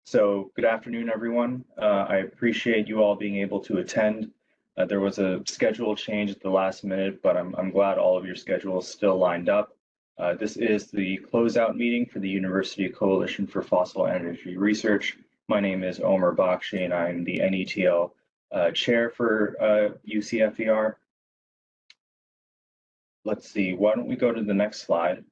So good afternoon, everyone. I appreciate you all being able to attend. There was a schedule change at the last minute, but I'm glad all of your schedules still lined up. This is the closeout meeting for the University Coalition for Fossil Energy Research. My name is Omer Bakshi, and I'm the NETL chair for UCFER. Let's see, why don't we go to the next slide?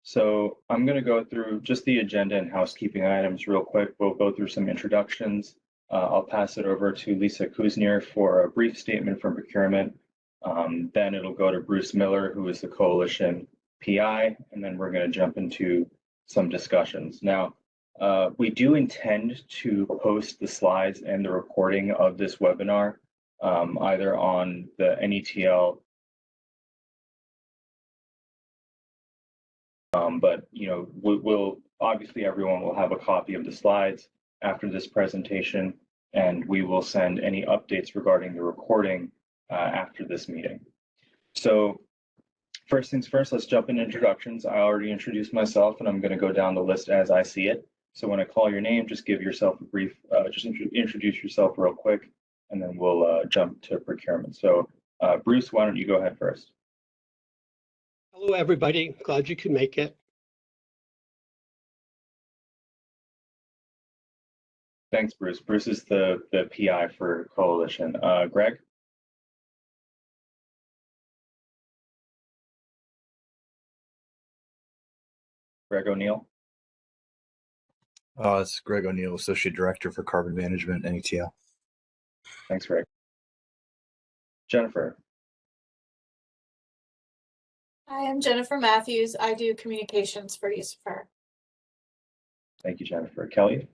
So I'm going to go through just the agenda and housekeeping items real quick. We'll go through some introductions. I'll pass it over to Lisa Kuznier for a brief statement from procurement. Then it'll go to Bruce Miller, who is the coalition PI, and then we're going to jump into some discussions. Now, we do intend to post the slides and the recording of this webinar either on the NETL but we'll obviously everyone will have a copy of the slides after this presentation, and we will send any updates regarding the recording after this meeting. So first things first, let's jump into introductions. I already introduced myself, and I'm going to go down the list as I see it. So when I call your name, just give yourself a brief, introduce yourself real quick, and then we'll jump to procurement. So Bruce, why don't you go ahead first? Hello, everybody. Glad you could make it. Thanks, Bruce. Bruce is the PI for Coalition. Greg? Greg O'Neill? It's Greg O'Neill, Associate Director for Carbon Management, NETL. Thanks, Greg. Jennifer? Hi, I'm Jennifer Matthews. I do communications for UCFER. Thank you, Jennifer. Kelly?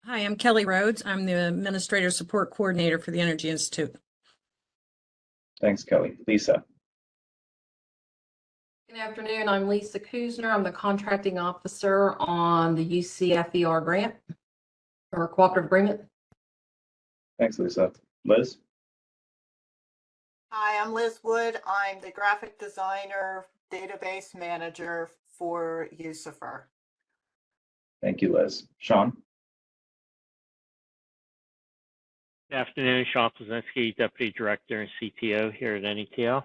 Hi, I'm Kelly Rhodes. I'm the Administrator Support Coordinator for the Energy Institute. Thanks, Kelly. Lisa? Good afternoon. I'm Lisa Kuzner. I'm the Contracting Officer on the UCFER grant or cooperative agreement. Thanks, Lisa. Liz? Hi, I'm Liz Wood. I'm the Graphic Designer Database Manager for UCFER. Thank you, Liz. Sean? Good afternoon, Sean Plazinski, Deputy Director and CTO here at NETL.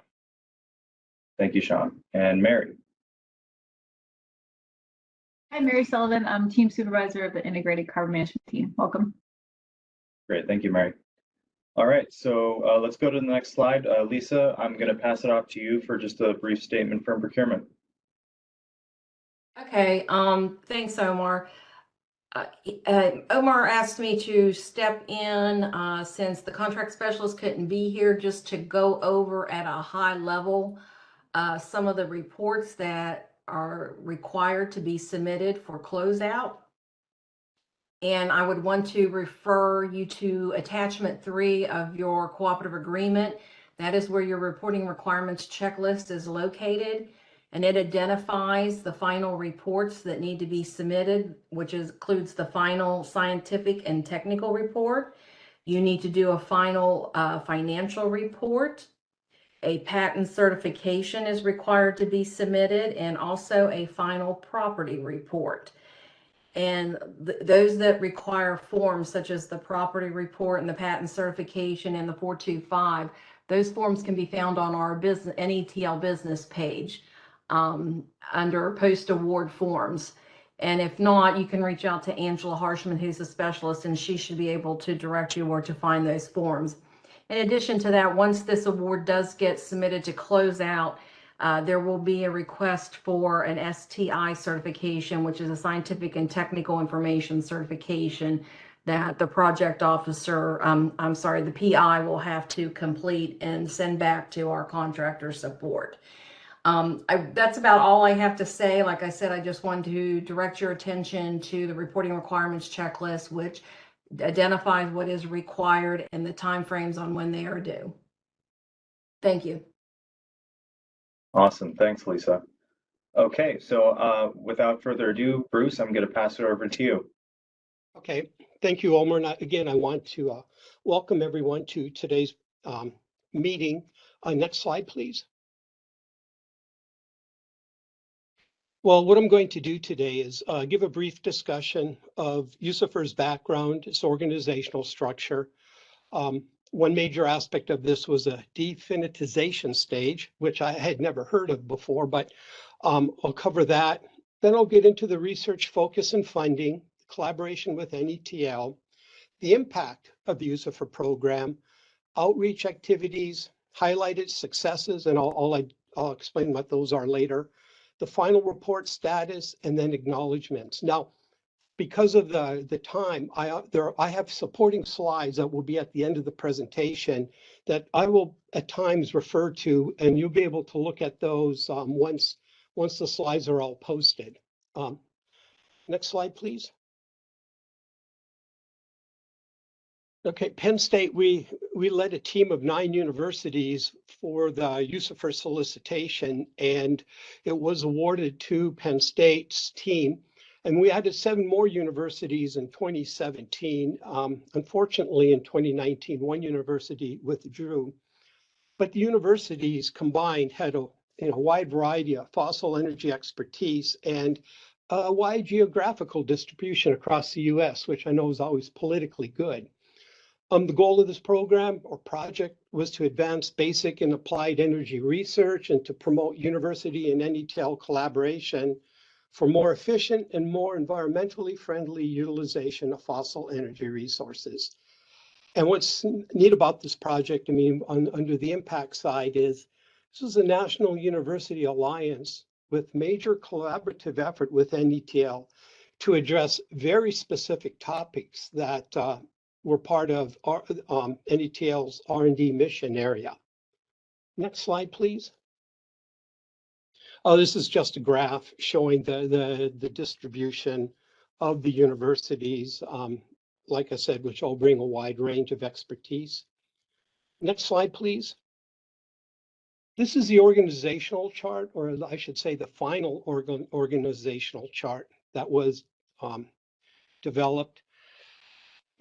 Thank you, Sean. And Mary? Hi, Mary Sullivan. I'm Team Supervisor of the Integrated Carbon Management Team. Welcome. Great. Thank you, Mary. All right, so let's go to the next slide. Lisa, I'm going to pass it off to you for just a brief statement from procurement. Okay, thanks, Omar. Omar asked me to step in since the contract specialist couldn't be here, just to go over at a high level some of the reports that are required to be submitted for closeout. And I would want to refer you to attachment 3 of your cooperative agreement. That is where your reporting requirements checklist is located. And it identifies the final reports that need to be submitted, which includes the final scientific and technical report. You need to do a final financial report. A patent certification is required to be submitted, and also a final property report. And those that require forms such as the property report and the patent certification and the 425, those forms can be found on our business NETL business page under post-award forms. And if not, you can reach out to Angela Harshman, who's a specialist, and she should be able to direct you where to find those forms. In addition to that, once this award does get submitted to close out, there will be a request for an STI certification, which is a scientific and technical information certification that the project officer, the PI will have to complete and send back to our contractor support. That's about all I have to say. Like I said, I just wanted to direct your attention to the reporting requirements checklist, which identifies what is required and the timeframes on when they are due. Thank you. Awesome. Thanks, Lisa. Okay, so without further ado, Bruce, I'm going to pass it over to you. Okay, thank you, Omer. And again, I want to welcome everyone to today's meeting. Next slide, please. Well, what I'm going to do today is give a brief discussion of UCFER's background, its organizational structure. One major aspect of this was a definitization stage, which I had never heard of before, but I'll cover that. Then I'll get into the research focus and funding, collaboration with NETL, the impact of the UCFER program, outreach activities, highlighted successes, and I'll explain what those are later, the final report status, and then acknowledgements. Now, because of the time, I have supporting slides that will be at the end of the presentation that I will at times refer to, and you'll be able to look at those once the slides are all posted. Next slide, please. Okay, Penn State, we led a team of 9 universities for the UCFER solicitation, and it was awarded to Penn State's team. And we added 7 more universities in 2017. Unfortunately, in 2019, 1 university withdrew. But the universities combined had a wide variety of fossil energy expertise and a wide geographical distribution across the US, which I know is always politically good. The goal of this program or project was to advance basic and applied energy research and to promote university and NETL collaboration for more efficient and more environmentally friendly utilization of fossil energy resources. And what's neat about this project, I mean, under the impact side is this is a national university alliance with major collaborative effort with NETL to address very specific topics that were part of our, NETL's R&D mission area. Next slide, please. Oh, this is just a graph showing the distribution of the universities, like I said, which all bring a wide range of expertise. Next slide, please. This is the organizational chart, or I should say the final organizational chart that was developed.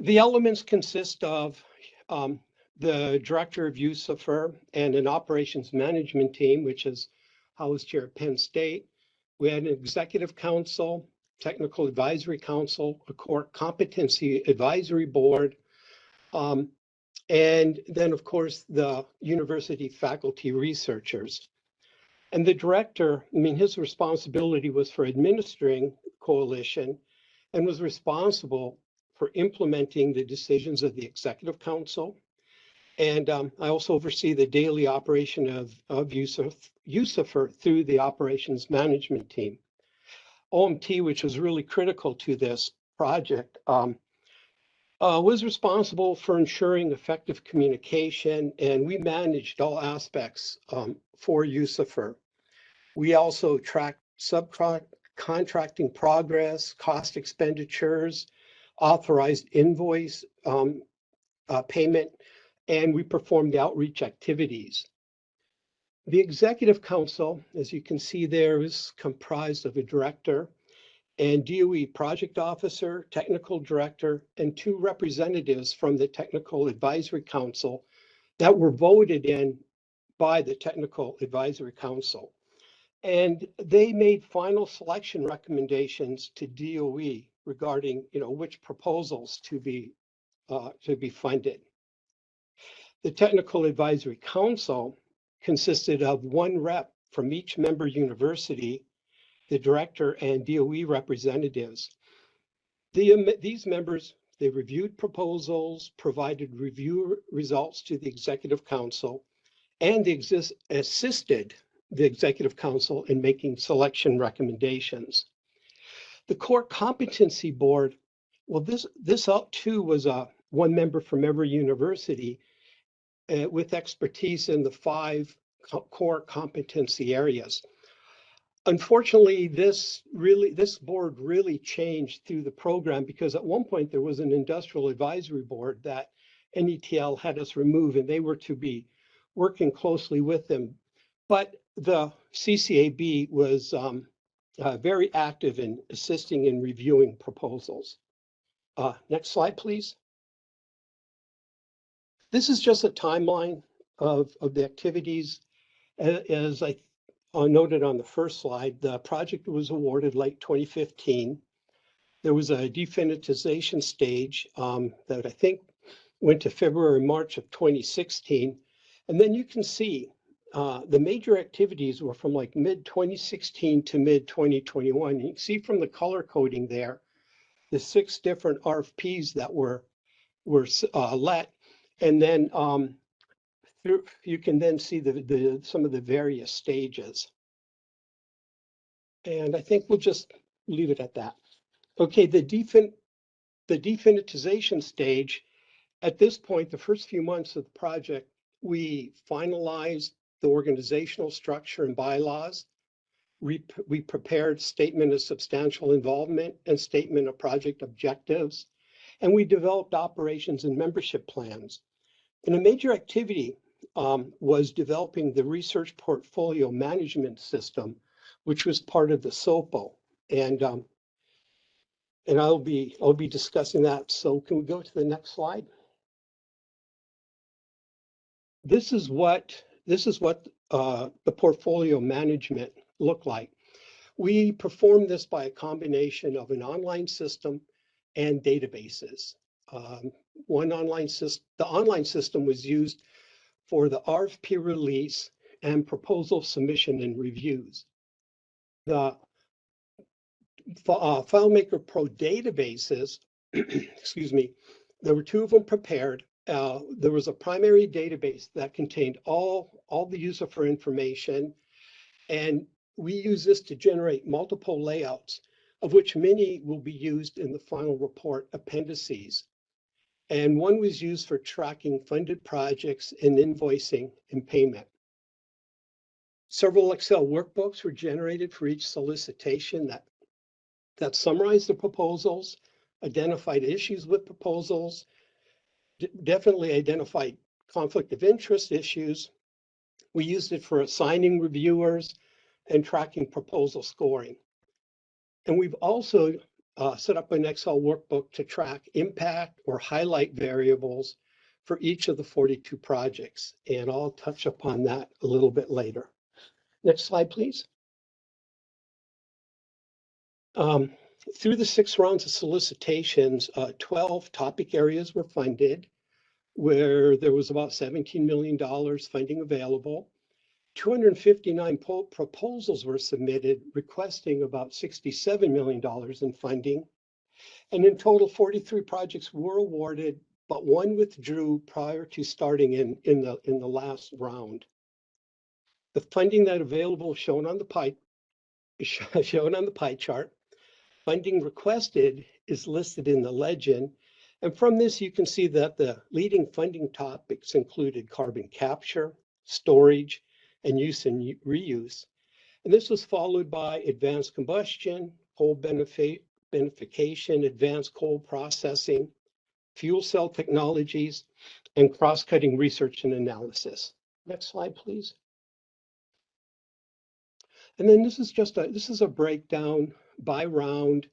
The elements consist of the director of UCFER and an operations management team, which is housed here at Penn State. We had an executive council, technical advisory council, a core competency advisory board, and then of course the university faculty researchers. And the director, I mean, his responsibility was for administering coalition and was responsible for implementing the decisions of the executive council. And I also oversee the daily operation of UCFER through the operations management team. OMT, which was really critical to this project, was responsible for ensuring effective communication, and we managed all aspects for UCFER. We also tracked subcontracting progress, cost expenditures, authorized invoice payment, and we performed the outreach activities. The executive council, as you can see there, is comprised of a director and DOE project officer, technical director, and 2 representatives from the technical advisory council that were voted in by the technical advisory council. And they made final selection recommendations to DOE regarding, which proposals to be funded. The Technical Advisory Council consisted of 1 rep from each member university, the director and DOE representatives. These members, they reviewed proposals, provided review results to the Executive Council, and assisted the Executive Council in making selection recommendations. The Core Competency Board, well, this too was a 1 member from every university with expertise in the 5 core competency areas. Unfortunately, this board really changed through the program because at one point there was an industrial advisory board that NETL had us remove, and they were to be working closely with them. But the CCAB was very active in assisting in reviewing proposals. Next slide, please. This is just a timeline of the activities. As noted on the first slide, the project was awarded late 2015. There was a definitization stage that I think went to February, March of 2016. And then you can see the major activities were from like mid 2016 to mid 2021. You can see from the color coding there, the 6 different RFPs that were let. And then you can then see some of the various stages. And I think we'll just leave it at that. Okay, the definitization stage, at this point, the first few months of the project, we finalized the organizational structure and bylaws. We prepared statement of substantial involvement and statement of project objectives, and we developed operations and membership plans. And a major activity was developing the research portfolio management system, which was part of the SOPO. And I'll be discussing that. So can we go to the next slide? This is what the portfolio management looked like. We performed this by a combination of an online system and databases. The online system was used for the RFP release and proposal submission and reviews. The FileMaker Pro databases, excuse me, there were 2 of them prepared. There was a primary database that contained all the UCFER information, and we use this to generate multiple layouts, of which many will be used in the final report appendices. And one was used for tracking funded projects and invoicing and payment. Several Excel workbooks were generated for each solicitation that summarized the proposals, identified issues with proposals, definitely identified conflict of interest issues. We used it for assigning reviewers and tracking proposal scoring. And we've also set up an Excel workbook to track impact or highlight variables for each of the 42 projects. And I'll touch upon that a little bit later. Next slide, please. Through the 6 rounds of solicitations, 12 topic areas were funded, where there was about $17 million funding available. 259 proposals were submitted, requesting about $67 million in funding. And in total, 43 projects were awarded, but 1 withdrew prior to starting in the last round. The funding that available shown on the pie chart. Funding requested is listed in the legend. And from this, you can see that the leading funding topics included carbon capture, storage, and use and reuse. And this was followed by advanced combustion, coal beneficiation, advanced coal processing, fuel cell technologies, and cross-cutting research and analysis. Next slide, please. And then this is a breakdown by round,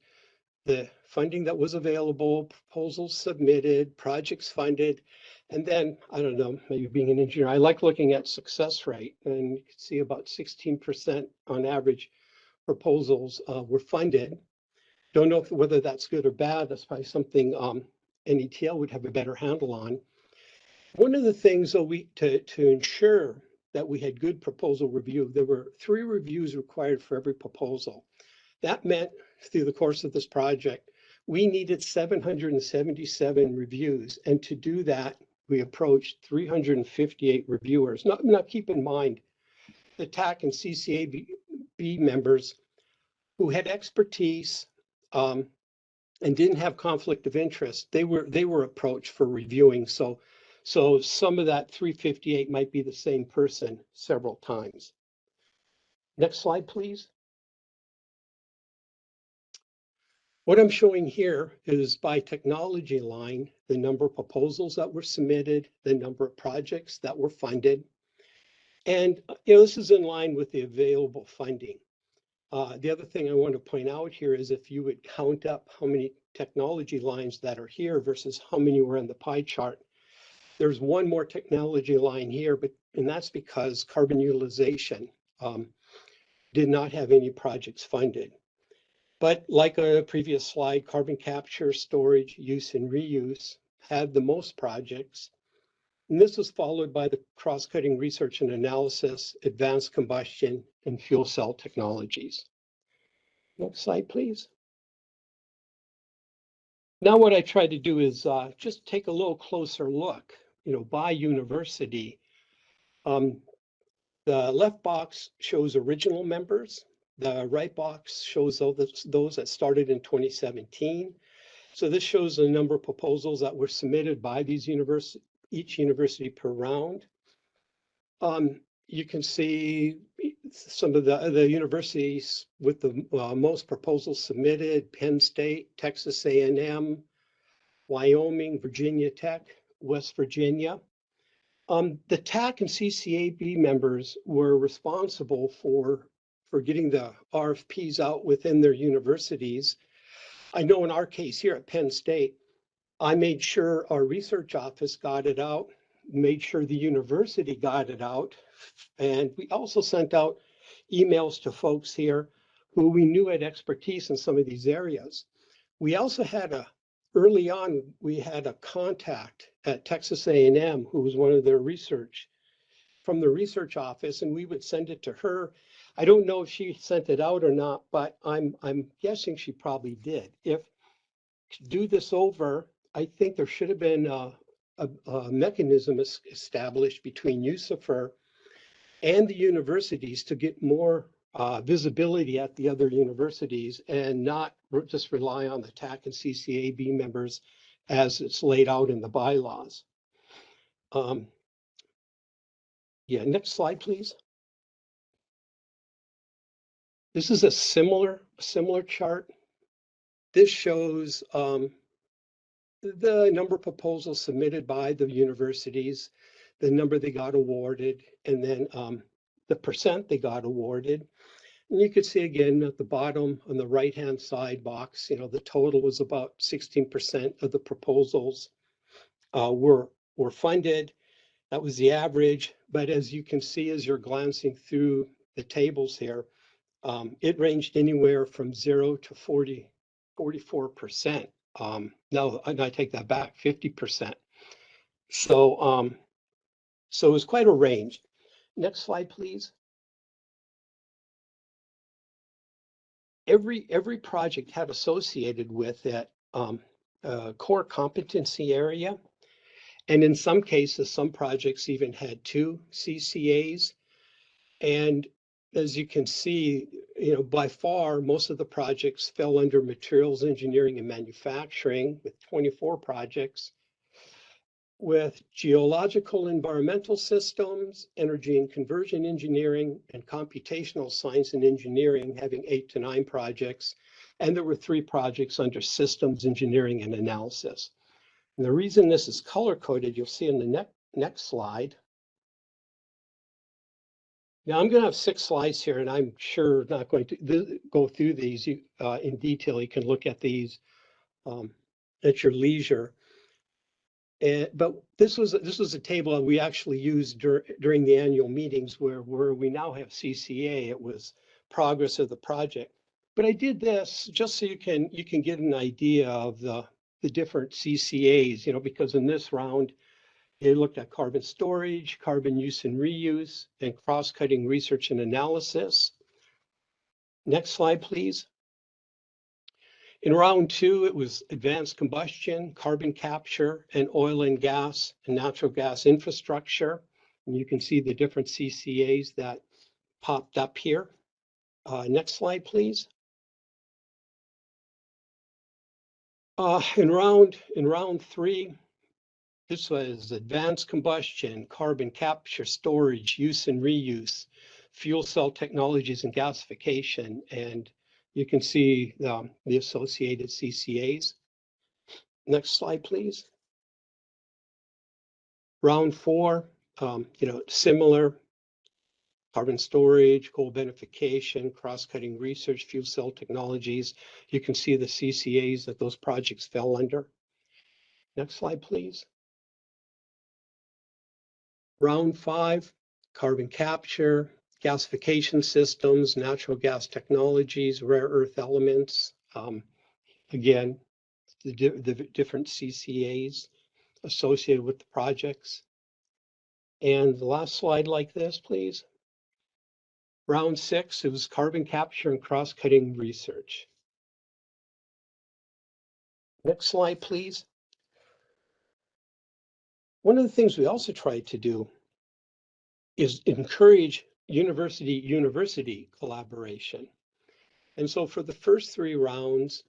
the funding that was available, proposals submitted, projects funded, and then, I don't know, maybe being an engineer, I like looking at success rate, and you can see about 16% on average proposals were funded. Don't know whether that's good or bad. That's probably something NETL would have a better handle on. One of the things to ensure that we had good proposal review, there were 3 reviews required for every proposal. That meant through the course of this project, we needed 777 reviews. And to do that, we approached 358 reviewers. Now keep in mind, the TAC and CCAB members who had expertise and didn't have conflict of interest, they were approached for reviewing. So some of that 358 might be the same person several times. Next slide, please. What I'm showing here is by technology line, the number of proposals that were submitted, the number of projects that were funded. And this is in line with the available funding. The other thing I want to point out here is if you would count up how many technology lines that are here versus how many were in the pie chart, there's 1 more technology line here, and that's because carbon utilization. did not have any projects funded. But like a previous slide, carbon capture, storage, use, and reuse had the most projects. And this was followed by the cross-cutting research and analysis, advanced combustion, and fuel cell technologies. Next slide, please. Now what I tried to do is just take a little closer look, by university. The left box shows original members. The right box shows those that started in 2017. So this shows the number of proposals that were submitted by these each university per round. You can see some of the universities with the most proposals submitted: Penn State, Texas A&M, Wyoming, Virginia Tech, West Virginia. The TAC and CCAB members were responsible for getting the RFPs out within their universities. I know in our case here at Penn State, I made sure our research office got it out, made sure the university got it out, and we also sent out emails to folks here who we knew had expertise in some of these areas. We also had early on, we had a contact at Texas A&M who was one of their from the research office, and we would send it to her. I don't know if she sent it out or not, but I'm guessing she probably did. If to do this over, I think there should have been a mechanism established between UCFER and the universities to get more visibility at the other universities and not just rely on the TAC and CCAB members as it's laid out in the bylaws. Yeah, next slide, please. This is a similar chart. This shows the number of proposals submitted by the universities, the number they got awarded, and then the percent they got awarded. And you can see again at the bottom on the right-hand side box, the total was about 16% of the proposals were funded. That was the average. But as you can see, as you're glancing through the tables here, it ranged anywhere from 0 to 44%. No, I take that back, 50%. So it was quite a range. Next slide, please. Every project had associated with it a core competency area. And in some cases, some projects even had 2 CCAs. And as you can see, by far, most of the projects fell under materials engineering and manufacturing with 24 projects, with geological environmental systems, energy and conversion engineering, and computational science and engineering having 8 to 9 projects. And there were 3 projects under systems engineering and analysis. And the reason this is color-coded, you'll see in the next slide. Now I'm going to have 6 slides here, and I'm sure not going to go through these in detail. You can look at these at your leisure. But this was a table that we actually used during the annual meetings where we now have CCA. It was progress of the project. But I did this just so you can get an idea of the different CCAs, because in this round, they looked at carbon storage, carbon use and reuse, and cross-cutting research and analysis. Next slide, please. In round 2, it was advanced combustion, carbon capture, and oil and gas and natural gas infrastructure. And you can see the different CCAs that popped up here. Next slide, please. In round 3, this was advanced combustion, carbon capture, storage, use and reuse, fuel cell technologies and gasification. And you can see the associated CCAs. Next slide, please. Round 4, similar: carbon storage, coal beneficiation, cross-cutting research, fuel cell technologies. You can see the CCAs that those projects fell under. Next slide, please. Round 5, carbon capture, gasification systems, natural gas technologies, rare earth elements. Again, the different CCAs associated with the projects. And the last slide like this, please. Round 6, it was carbon capture and cross-cutting research. Next slide, please. One of the things we also tried to do is encourage university collaboration. And so for the first 3 rounds,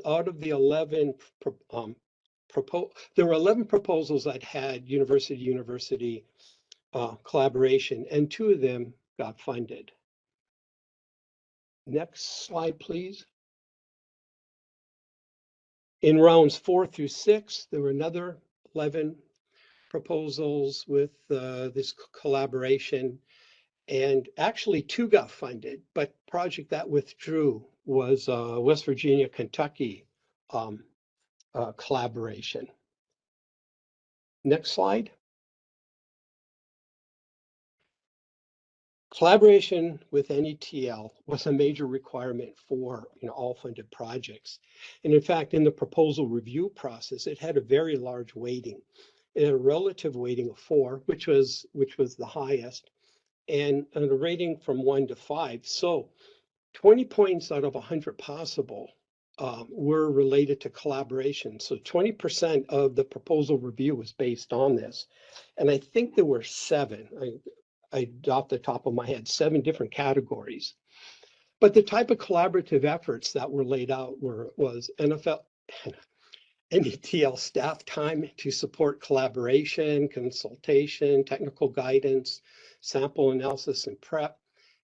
out of the 11 there were 11 proposals that had university collaboration, and 2 of them got funded. Next slide, please. In rounds 4 through 6, there were another 11 proposals with this collaboration, and actually 2 got funded, but project that withdrew was West Virginia, Kentucky collaboration. Next slide. Collaboration with NETL was a major requirement for all funded projects. And in fact, in the proposal review process, it had a very large weighting. It had a relative weighting of 4, which was the highest, and a rating from 1 to 5. So 20 points out of 100 possible were related to collaboration. So 20% of the proposal review was based on this. And I think there were 7. I off the top of my head, 7 different categories. But the type of collaborative efforts that were laid out was NETL staff time to support collaboration, consultation, technical guidance, sample analysis and prep,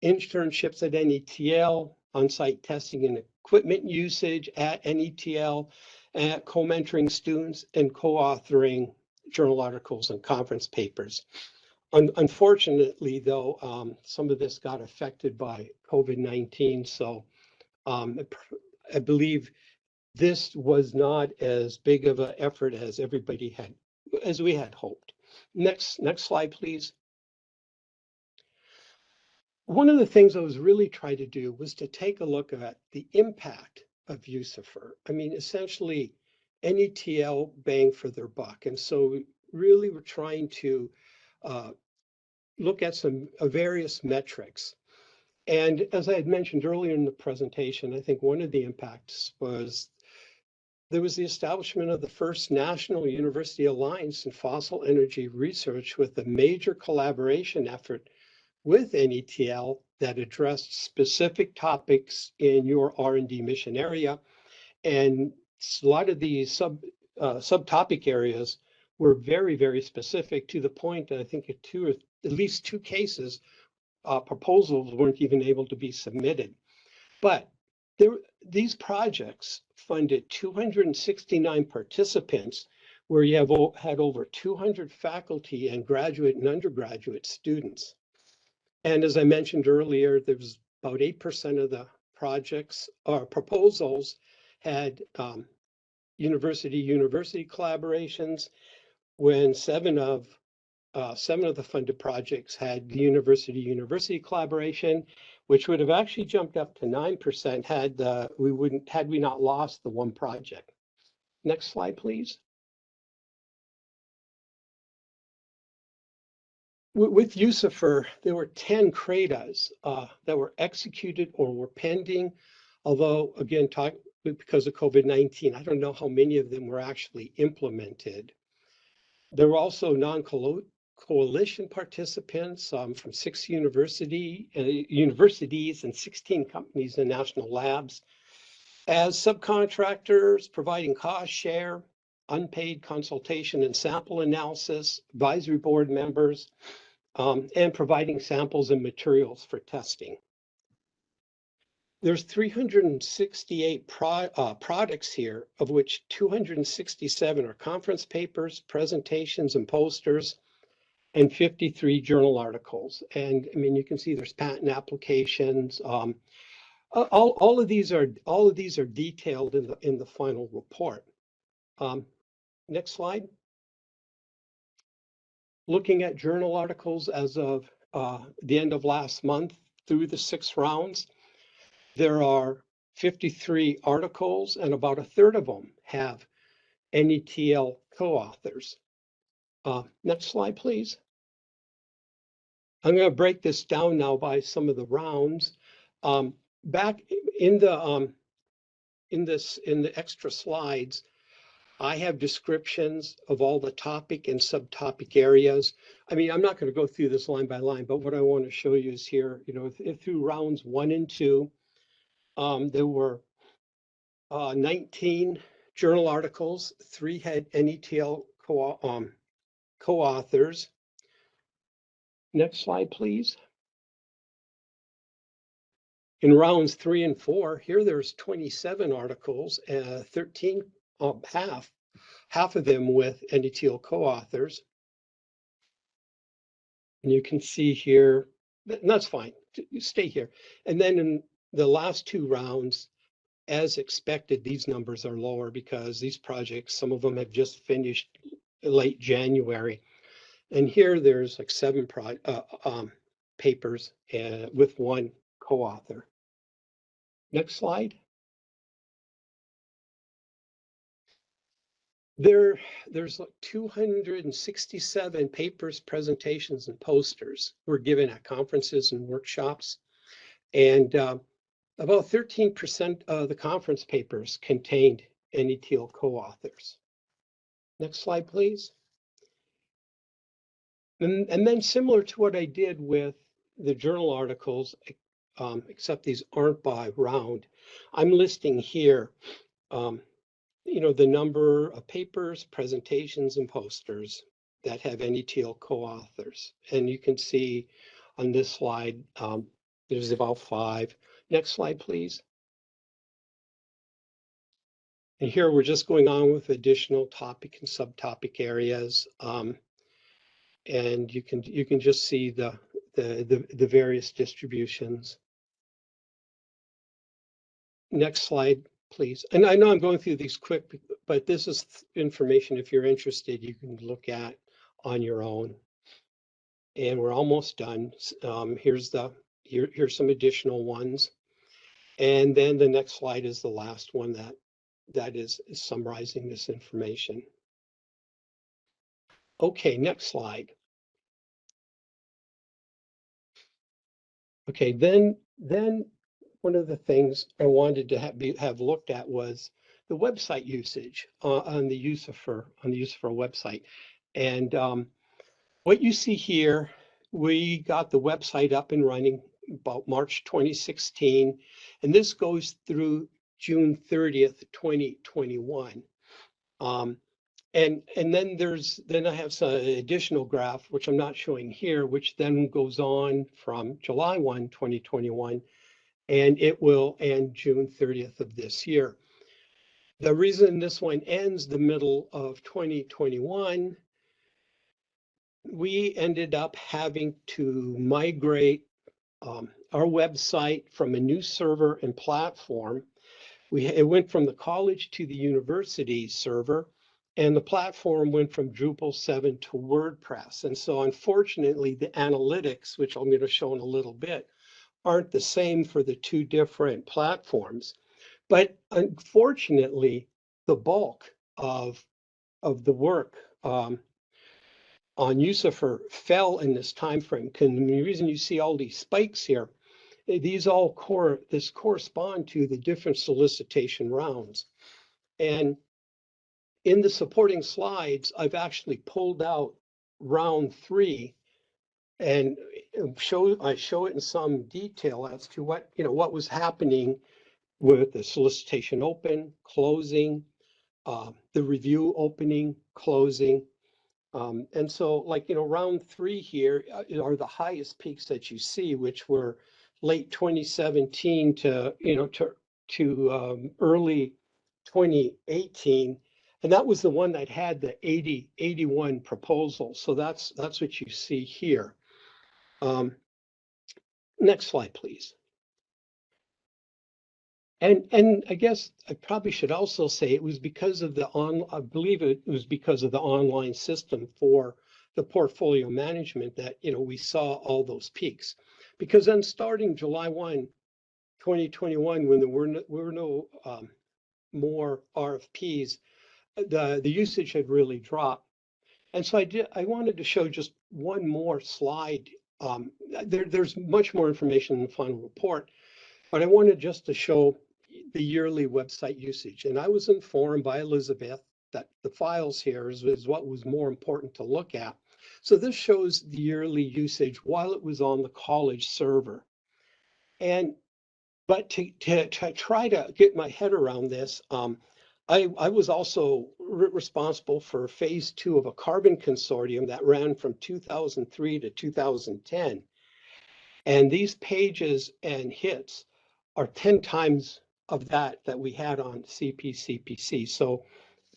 internships at NETL, on-site testing and equipment usage at NETL, and co-mentoring students and co-authoring journal articles and conference papers. Unfortunately, though, some of this got affected by COVID-19, so I believe this was not as big of an effort as we had hoped. Next slide, please. One of the things I was really trying to do was to take a look at the impact of UCFER. I mean, essentially, NETL bang for their buck, and so really we're trying to look at some various metrics. And as I had mentioned earlier in the presentation, I think one of the impacts was there was the establishment of the first National University Alliance in Fossil Energy Research, with a major collaboration effort with NETL that addressed specific topics in your R&D mission area. And a lot of these subtopic areas were very, very specific, to the point that I think at least 2 cases, proposals weren't even able to be submitted. But these projects funded 269 participants, where you had over 200 faculty and graduate and undergraduate students. And as I mentioned earlier, there was about 8% of the projects or proposals had university collaborations, when 7 of the funded projects had the university collaboration, which would have actually jumped up to 9% had we not lost the 1 project. Next slide, please. With UCFER, there were 10 CRADAs that were executed or were pending, although again, because of COVID-19, I don't know how many of them were actually implemented. There were also non-coalition participants from 6 universities and 16 companies and national labs as subcontractors, providing cost share, unpaid consultation and sample analysis, advisory board members, and providing samples and materials for testing. There's 368 products here, of which 267 are conference papers, presentations, and posters, and 53 journal articles. And I mean, you can see there's patent applications. All of these are detailed in the final report. Next slide. Looking at journal articles as of the end of last month through the 6 rounds. There are 53 articles, and about a third of them have NETL co-authors. Next slide, please. I'm going to break this down now by some of the rounds. Back in the extra slides, I have descriptions of all the topic and subtopic areas. I mean, I'm not going to go through this line by line, but what I want to show you is here, you know, through rounds 1 and 2, there were 19 journal articles, 3 had NETL co-authors. Next slide, please. In rounds 3 and 4, here there's 27 articles, 13, half of them with NETL co-authors. And you can see here, and that's fine, you stay here. And then in the last 2 rounds, as expected, these numbers are lower because these projects, some of them have just finished late January. And here there's like 7 papers with 1 co-author. Next slide. There's like 267 papers, presentations, and posters were given at conferences and workshops. And about 13% of the conference papers contained NETL co-authors. Next slide, please. And then similar to what I did with the journal articles, except these aren't by round, I'm listing here you know, the number of papers, presentations, and posters that have NETL co-authors. And you can see on this slide, there's about 5. Next slide, please. And here we're just going on with additional topic and subtopic areas. And you can just see the various distributions. Next slide, please. And I know I'm going through these quick, but this is information, if you're interested, you can look at on your own. And we're almost done. Here's some additional ones. And then the next slide is the last one that is summarizing this information. Okay, next slide. Okay, then one of the things I wanted to have looked at was the website usage on the UCFER website. And what you see here, we got the website up and running about March 2016, and this goes through June 30th, 2021. And then I have some additional graph, which I'm not showing here, which then goes on from July 1, 2021, and it will end June 30th of this year. The reason this one ends the middle of 2021, we ended up having to migrate our website from a new server and platform. It went from the college to the university server, and the platform went from Drupal 7 to WordPress. And so unfortunately, the analytics, which I'm going to show in a little bit, aren't the same for the 2 different platforms. But unfortunately, the bulk of the work on UCFER fell in this time frame. And the reason you see all these spikes here, these all correspond to the different solicitation rounds. And in the supporting slides, I've actually pulled out round 3 and I show it in some detail as to what was happening with the solicitation open, closing, the review opening, closing. And so round 3 here are the highest peaks that you see, which were late 2017 to early 2018. And that was the one that had the 81 proposals. So that's what you see here. Next slide, please. And I guess I probably should also say it was because of I believe it was because of the online system for the portfolio management that, we saw all those peaks. Because then starting July 1, 2021, when there were no more RFPs, the usage had really dropped. And so I wanted to show just one more slide. There's much more information in the final report, but I wanted just to show the yearly website usage. And I was informed by Elizabeth that the files here is what was more important to look at. So this shows the yearly usage while it was on the college server. But to try to get my head around this, I was also responsible for phase 2 of a carbon consortium that ran from 2003 to 2010. And these pages and hits are 10 times of that we had on CPCPC. So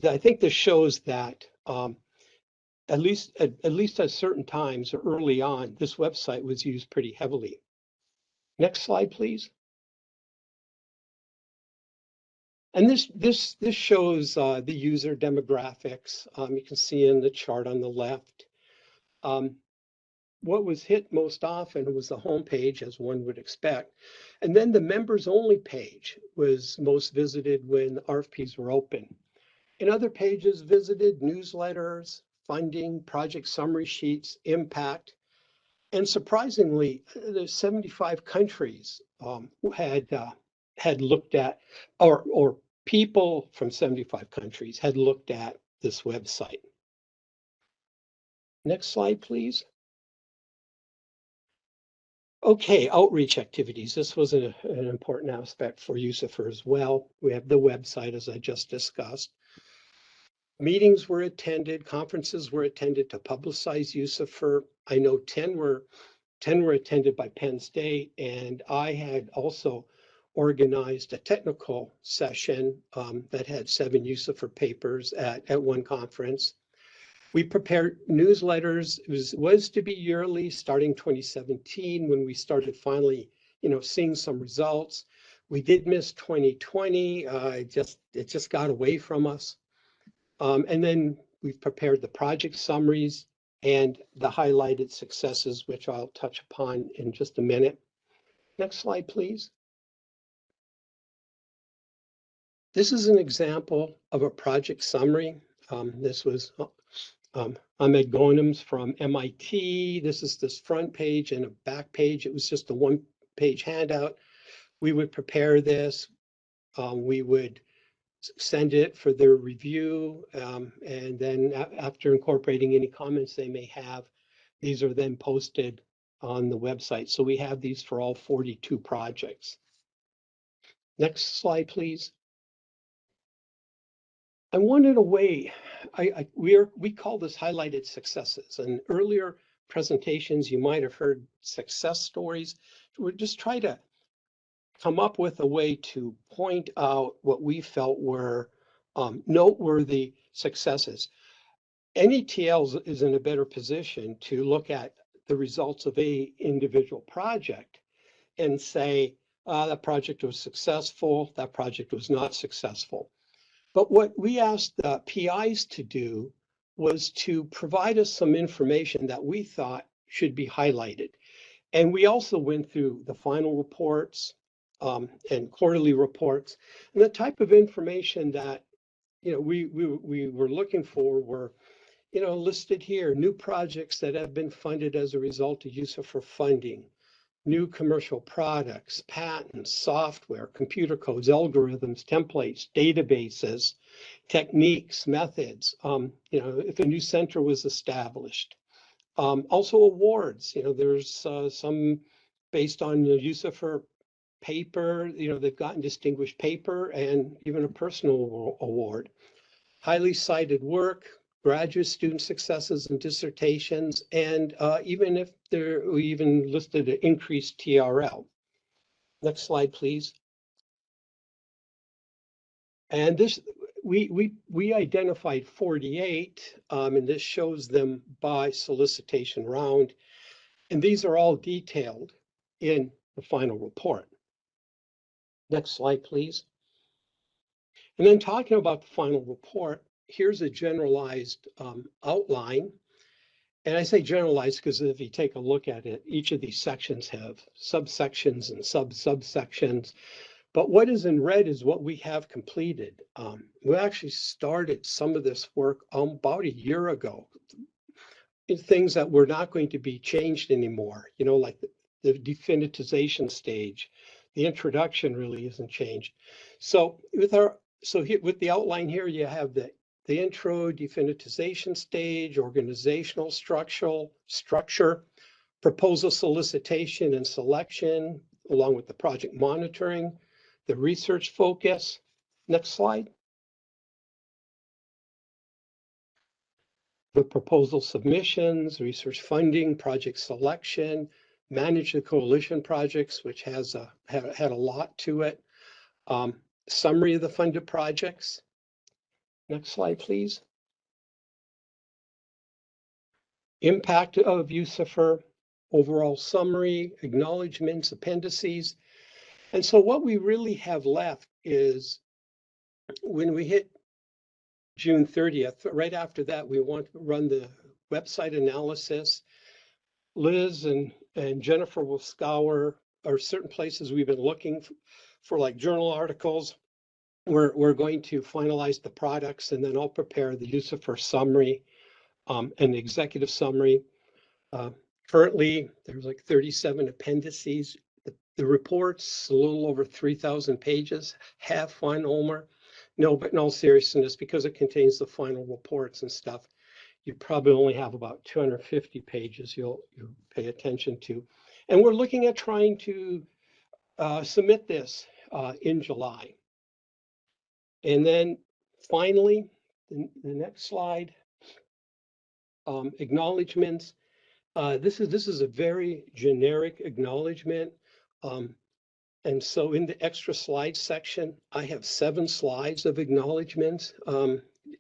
I think this shows that at least at certain times or early on, this website was used pretty heavily. Next slide, please. And this shows the user demographics. You can see in the chart on the left. What was hit most often was the home page, as one would expect. And then the members only page was most visited when RFPs were open. And other pages visited newsletters, funding, project summary sheets, impact. And surprisingly, there's 75 countries had looked at, or people from 75 countries had looked at this website. Next slide, please. Okay, outreach activities. This was an important aspect for UCFER as well. We have the website, as I just discussed. Meetings were attended, conferences were attended to publicize UCFER. I know 10 were attended by Penn State, and I had also organized a technical session that had 7 UCFER papers at one conference. We prepared newsletters. It was to be yearly, starting 2017, when we started finally, seeing some results. We did miss 2020. It just got away from us. And then we've prepared the project summaries and the highlighted successes, which I'll touch upon in just a minute. Next slide, please. This is an example of a project summary. This was Ahmed Ghonem's from MIT. This is this front page and a back page. It was just a one-page handout. We would prepare this. We would send it for their review. And then after incorporating any comments they may have, these are then posted on the website. So we have these for all 42 projects. Next slide, please. I wanted a way, we call this highlighted successes. And earlier presentations, you might have heard success stories. We'll just try to come up with a way to point out what we felt were noteworthy successes. NETL is in a better position to look at the results of an individual project and say, that project was successful, that project was not successful. But what we asked the PIs to do was to provide us some information that we thought should be highlighted. And we also went through the final reports and quarterly reports. And the type of information that we were looking for were listed here: new projects that have been funded as a result of UCFER funding, new commercial products, patents, software, computer codes, algorithms, templates, databases, techniques, methods, if a new center was established. Also awards, there's some based on UCFER paper, they've gotten distinguished paper and even a personal award. Highly cited work, graduate student successes and dissertations, and even if we even listed an increased TRL. Next slide, please. And this, we identified 48, and this shows them by solicitation round. And these are all detailed in the final report. Next slide, please. And then talking about the final report, here's a generalized outline. And I say generalized because if you take a look at it, each of these sections have subsections and subsections. But what is in red is what we have completed. We actually started some of this work about a year ago. Things that were not going to be changed anymore, you know, like the definitization stage. The introduction really isn't changed. So with with the outline here, you have the intro, definitization stage, organizational structure, proposal solicitation and selection, along with the project monitoring, the research focus. Next slide. The proposal submissions, research funding, project selection, manage the coalition projects, which has had a lot to it. Summary of the funded projects. Next slide, please. Impact of UCFER, overall summary, acknowledgements, appendices. And so what we really have left is when we hit June 30th, right after that, we want to run the website analysis. Liz and Jennifer will scour or certain places we've been looking for like journal articles. We're going to finalize the products, and then I'll prepare the UCFER summary and the executive summary. Currently, there's like 37 appendices. The report's a little over 3,000 pages. Have fun, Omar. No, but in all seriousness, because it contains the final reports and stuff, you probably only have about 250 pages you'll pay attention to. And we're looking at trying to submit this in July. And then finally, the next slide, acknowledgements. This is a very generic acknowledgement. And so in the extra slides section, I have 7 slides of acknowledgements,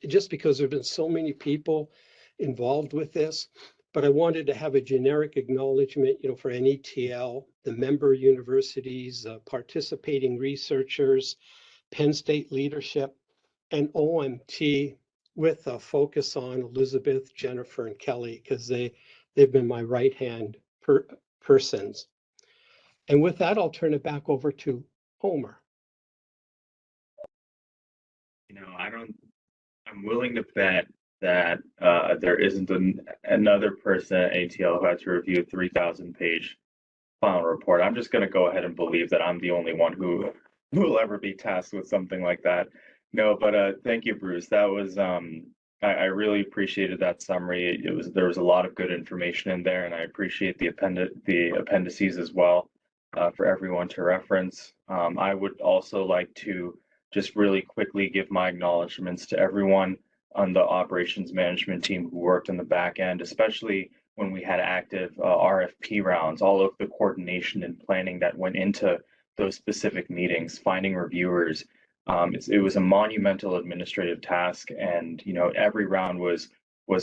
just because there have been so many people involved with this. But I wanted to have a generic acknowledgement, you know, for NETL, the member universities, participating researchers, Penn State leadership, and OMT with a focus on Elizabeth, Jennifer, and Kelly, because they've been my right-hand persons. And with that, I'll turn it back over to Homer. You know, I'm willing to bet that there isn't another person at ATL who had to review a 3,000-page final report. I'm just going to go ahead and believe that I'm the only one who will ever be tasked with something like that. No, but thank you, Bruce. That was I really appreciated that summary. There was a lot of good information in there, and I appreciate the appendices as well for everyone to reference. I would also like to just really quickly give my acknowledgments to everyone on the operations management team who worked in the back end, especially when we had active RFP rounds, all of the coordination and planning that went into those specific meetings, finding reviewers. It was a monumental administrative task, and you know, every round was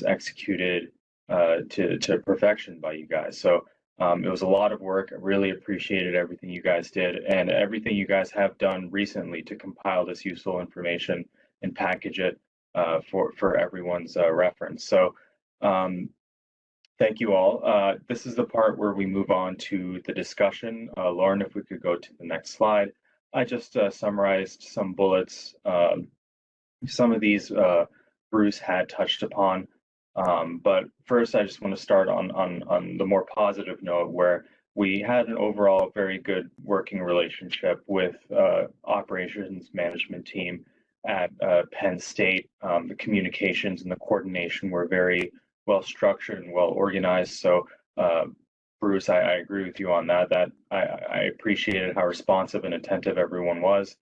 executed to perfection by you guys. So it was a lot of work. I really appreciated everything you guys did and everything you guys have done recently to compile this useful information and package it for everyone's reference. So thank you all. This is the part where we move on to the discussion. Lauren, if we could go to the next slide. I just summarized some bullets. Some of these Bruce had touched upon. But first, I just want to start on the more positive note where we had an overall very good working relationship with operations management team at Penn State. The communications and the coordination were very well structured and well organized. So Bruce, I agree with you on that. That I appreciated how responsive and attentive everyone was.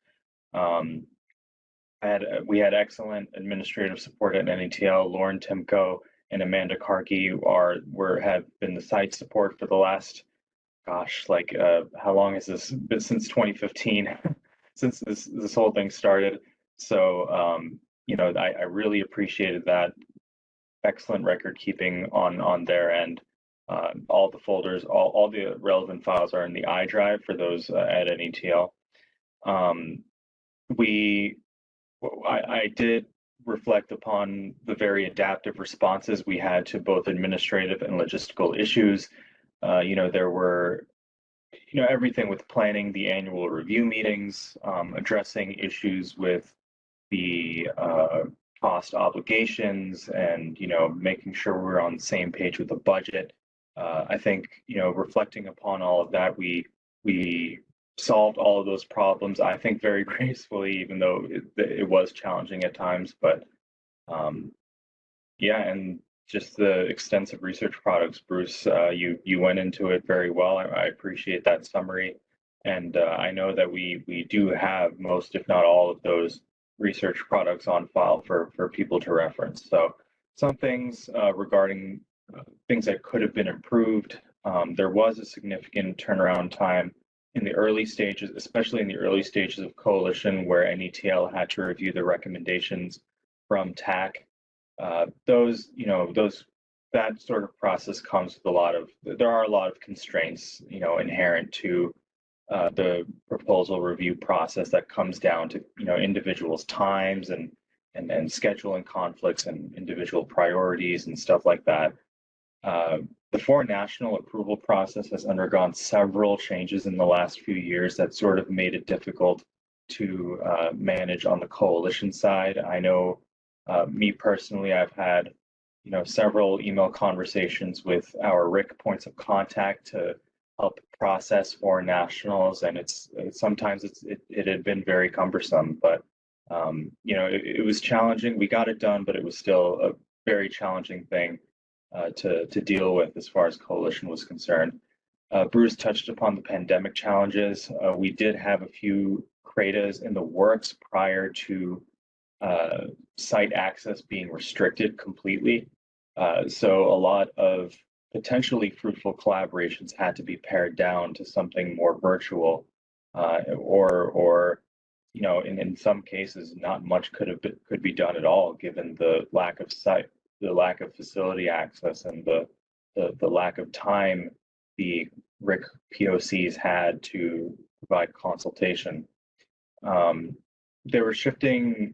We had excellent administrative support at NETL. Lauren Timko and Amanda Karki have been the site support for the last, gosh, like how long has this been? Since 2015, since this whole thing started. So you know, I really appreciated that. Excellent record keeping on their end. All the folders, all the relevant files are in the iDrive for those at NETL. I did reflect upon the very adaptive responses we had to both administrative and logistical issues. There were, everything with planning the annual review meetings, addressing issues with the cost obligations, and making sure we're on the same page with the budget. I think reflecting upon all of that, we solved all of those problems, I think, very gracefully, even though it was challenging at times. But yeah, and just the extensive research products, Bruce, you went into it very well. I appreciate that summary, and I know that we do have most, if not all, of those research products on file for people to reference. So some things regarding things that could have been improved. There was a significant turnaround time in the early stages, especially in the early stages of coalition, where NETL had to review the recommendations from TAC. That sort of process comes with there are a lot of constraints, inherent to the proposal review process, that comes down to, individuals' times and scheduling conflicts and individual priorities and stuff like that. The foreign national approval process has undergone several changes in the last few years that sort of made it difficult to manage on the coalition side. I know, me personally, I've had several email conversations with our RIC points of contact to help process foreign nationals, and sometimes it had been very cumbersome, but it was challenging. We got it done, but it was still a very challenging thing to deal with as far as coalition was concerned. Bruce touched upon the pandemic challenges. We did have a few CRADAs in the works prior to site access being restricted completely. So a lot of potentially fruitful collaborations had to be pared down to something more virtual, or in some cases, not much could be done at all, given the lack of facility access, and the lack of time the RIC POCs had to provide consultation. They were shifting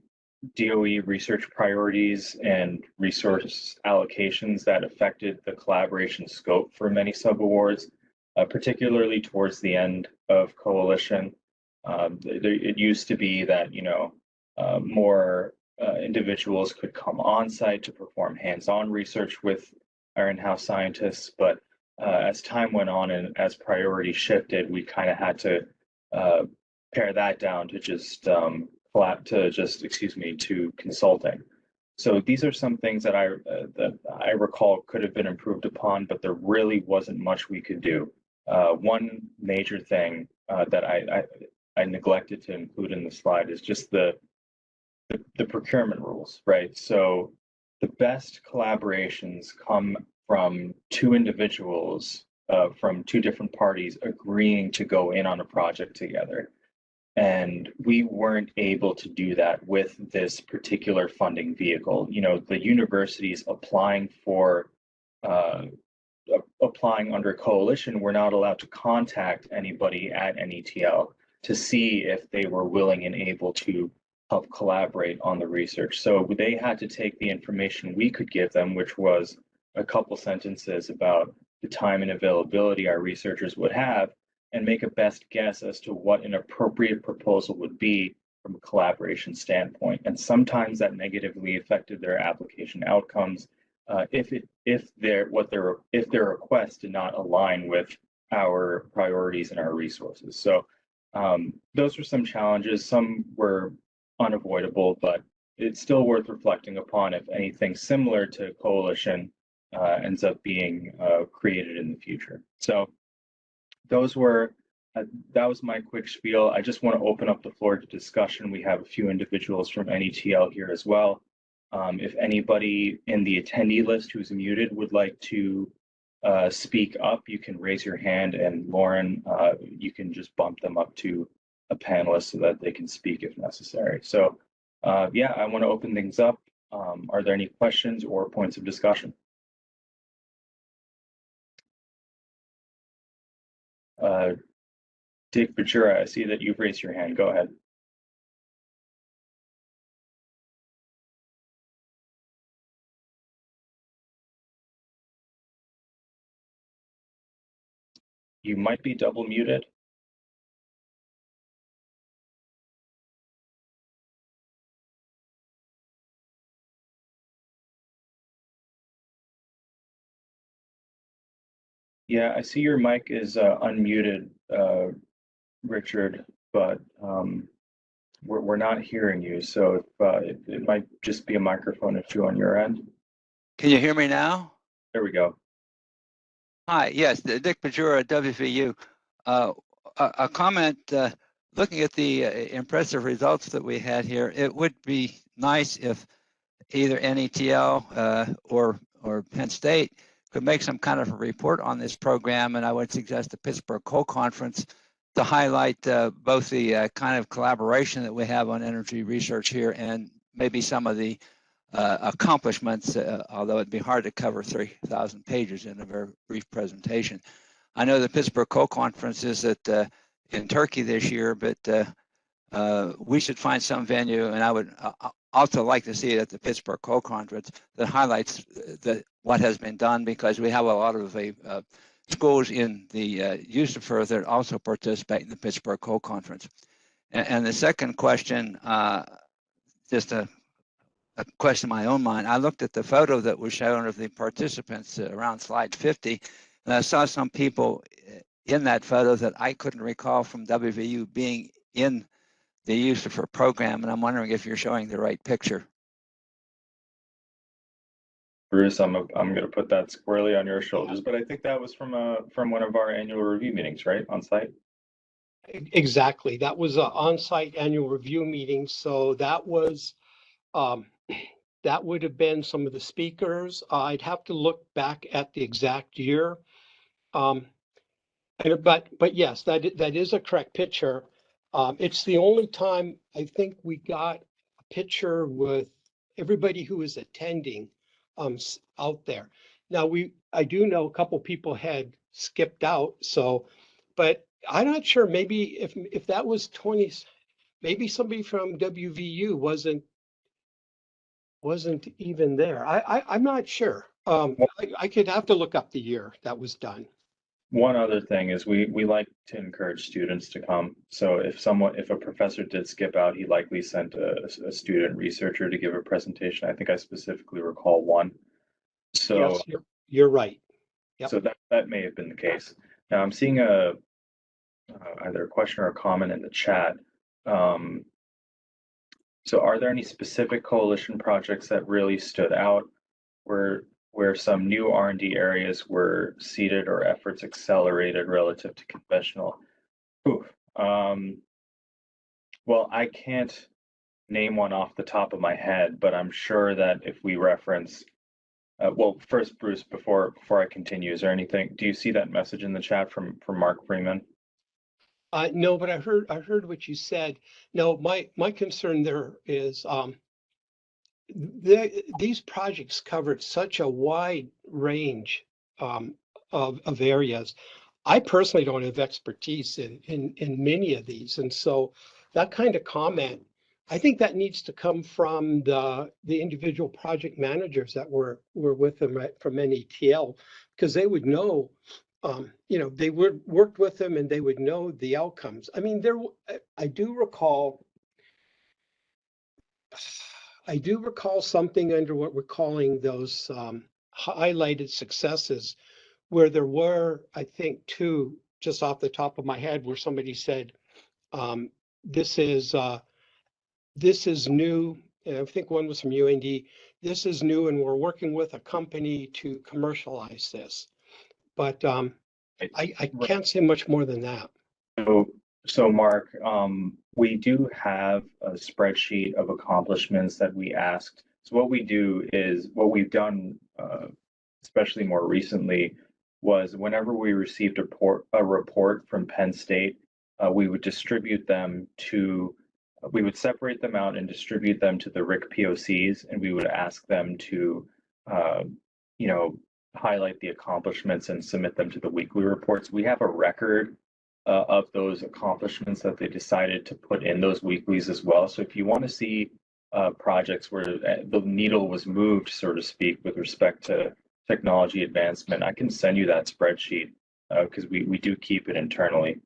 DOE research priorities and resource allocations that affected the collaboration scope for many subawards, particularly towards the end of coalition. It used to be that more individuals could come on site to perform hands-on research with our in-house scientists, but as time went on and as priorities shifted, we kind of had to pare that down to to consulting. So these are some things that I recall could have been improved upon, but there really wasn't much we could do. One major thing that I neglected to include in the slide is just the procurement rules, right? So the best collaborations come from two individuals from two different parties agreeing to go in on a project together. And we weren't able to do that with this particular funding vehicle. The universities applying under coalition were not allowed to contact anybody at NETL to see if they were willing and able to help collaborate on the research. So they had to take the information we could give them, which was a couple sentences about the time and availability our researchers would have, and make a best guess as to what an appropriate proposal would be from a collaboration standpoint. And sometimes that negatively affected their application outcomes if their request did not align with our priorities and our resources. So those were some challenges. Some were unavoidable, but it's still worth reflecting upon if anything similar to coalition ends up being created in the future. So that was my quick spiel. I just want to open up the floor to discussion. We have a few individuals from NETL here as well. If anybody in the attendee list who's muted would like to speak up, you can raise your hand, and Lauren, you can just bump them up to a panelist so that they can speak if necessary. So yeah, I want to open things up. Are there any questions or points of discussion? Dick Bajura, I see that you've raised your hand. Go ahead. You might be double muted. Yeah, I see your mic is unmuted, Richard, but we're not hearing you. So it might just be a microphone issue on your end. Can you hear me now? There we go. Hi, yes, Dick Pajura, WVU. A comment, looking at the impressive results that we had here, it would be nice if either NETL or Penn State could make some kind of a report on this program, and I would suggest the Pittsburgh Coal Conference to highlight both the kind of collaboration that we have on energy research here and maybe some of the accomplishments, although it'd be hard to cover 3,000 pages in a very brief presentation. I know the Pittsburgh Coal Conference is in Turkey this year, but we should find some venue, and I would also like to see it at the Pittsburgh Coal Conference that highlights what has been done, because we have a lot of schools in the UCFER that also participate in the Pittsburgh Coal Conference. And the second question, just a question in my own mind. I looked at the photo that was shown of the participants around slide 50, and I saw some people in that photo that I couldn't recall from WVU being in the UCFER program, and I'm wondering if you're showing the right picture. Bruce, I'm going to put that squarely on your shoulders, but I think that was from one of our annual review meetings, right, on site? Exactly. That was an on-site annual review meeting. So that was that would have been some of the speakers. I'd have to look back at the exact year. But yes, that is a correct picture. It's the only time I think we got a picture with everybody who was attending out there. Now I do know a couple people had skipped out, so, but I'm not sure, maybe if that was 20, maybe somebody from WVU wasn't even there. I'm not sure. I could have to look up the year that was done. One other thing is we like to encourage students to come. So if a professor did skip out, he likely sent a student researcher to give a presentation. I think I specifically recall one. So yes, you're right. Yep. So that may have been the case. Now I'm seeing either a question or a comment in the chat. So are there any specific coalition projects that really stood out where some new R&D areas were seeded or efforts accelerated relative to conventional? Well, I can't name one off the top of my head, but I'm sure that if we reference, well, first, Bruce, before I continue, is there anything, do you see that message in the chat from Mark Freeman? No, but I heard what you said. No, my concern there is these projects covered such a wide range of areas. I personally don't have expertise in many of these, and so that kind of comment, I think that needs to come from the individual project managers that were with them from NETL, because they would know. They worked with them and they would know the outcomes. I mean, I do recall something under what we're calling those highlighted successes, where there were, I think, two, just off the top of my head, where somebody said, this is new. And I think one was from UND. This is new, and we're working with a company to commercialize this. But I can't say much more than that. So Mark, we do have a spreadsheet of accomplishments that we asked. So what we do is, what we've done, especially more recently, was whenever we received a report from Penn State, we would distribute them to, we would separate them out and distribute them to the RIC POCs, and we would ask them to, highlight the accomplishments and submit them to the weekly reports. We have a record of those accomplishments that they decided to put in those weeklies as well. So if you want to see projects where the needle was moved, so to speak, with respect to technology advancement, I can send you that spreadsheet. because we do keep it internally.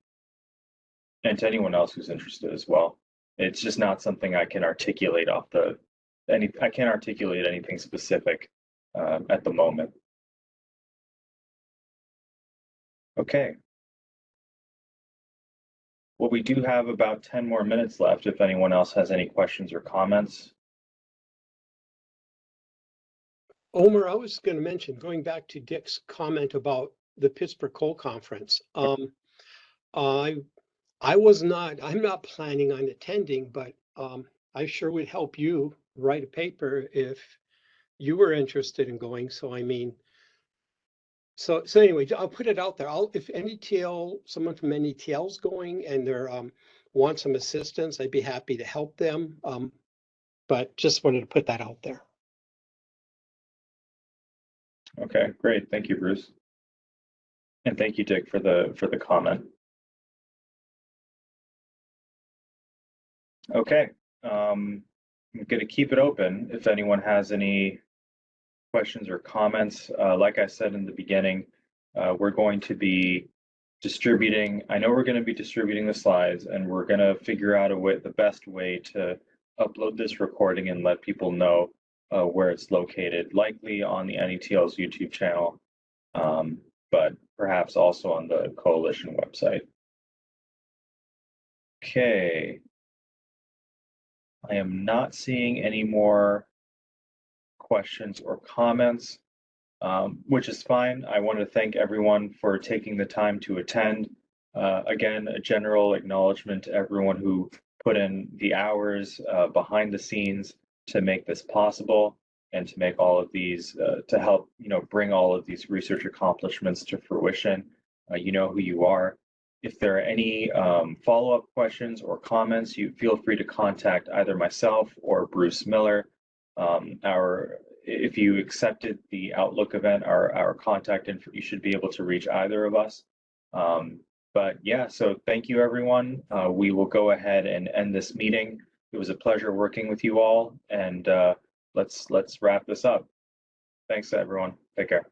And to anyone else who's interested as well. It's just not something I can articulate I can't articulate anything specific at the moment. Okay. Well, we do have about 10 more minutes left if anyone else has any questions or comments. Omer, I was going to mention, going back to Dick's comment about the Pittsburgh Coal Conference. I'm not planning on attending, but I sure would help you write a paper if you were interested in going. So I mean, so anyway, I'll put it out there. If someone from NETL is going and they're want some assistance, I'd be happy to help them. But just wanted to put that out there. Okay, great. Thank you, Bruce. And thank you, Dick, for the comment. Okay, I'm going to keep it open if anyone has any questions or comments. Like I said in the beginning, we're going to be distributing. I know we're going to be distributing the slides, and we're going to figure out the best way to upload this recording and let people know where it's located, likely on the NETL's YouTube channel, but perhaps also on the coalition website. Okay. I am not seeing any more questions or comments, which is fine. I want to thank everyone for taking the time to attend. Again, a general acknowledgement to everyone who put in the hours behind the scenes to make this possible and to make all of these, to help, bring all of these research accomplishments to fruition. You know who you are. If there are any follow-up questions or comments, you feel free to contact either myself or Bruce Miller. If you accepted the Outlook event, our contact info, you should be able to reach either of us. But yeah, so thank you, everyone. We will go ahead and end this meeting. It was a pleasure working with you all, and let's wrap this up. Thanks, everyone. Take care.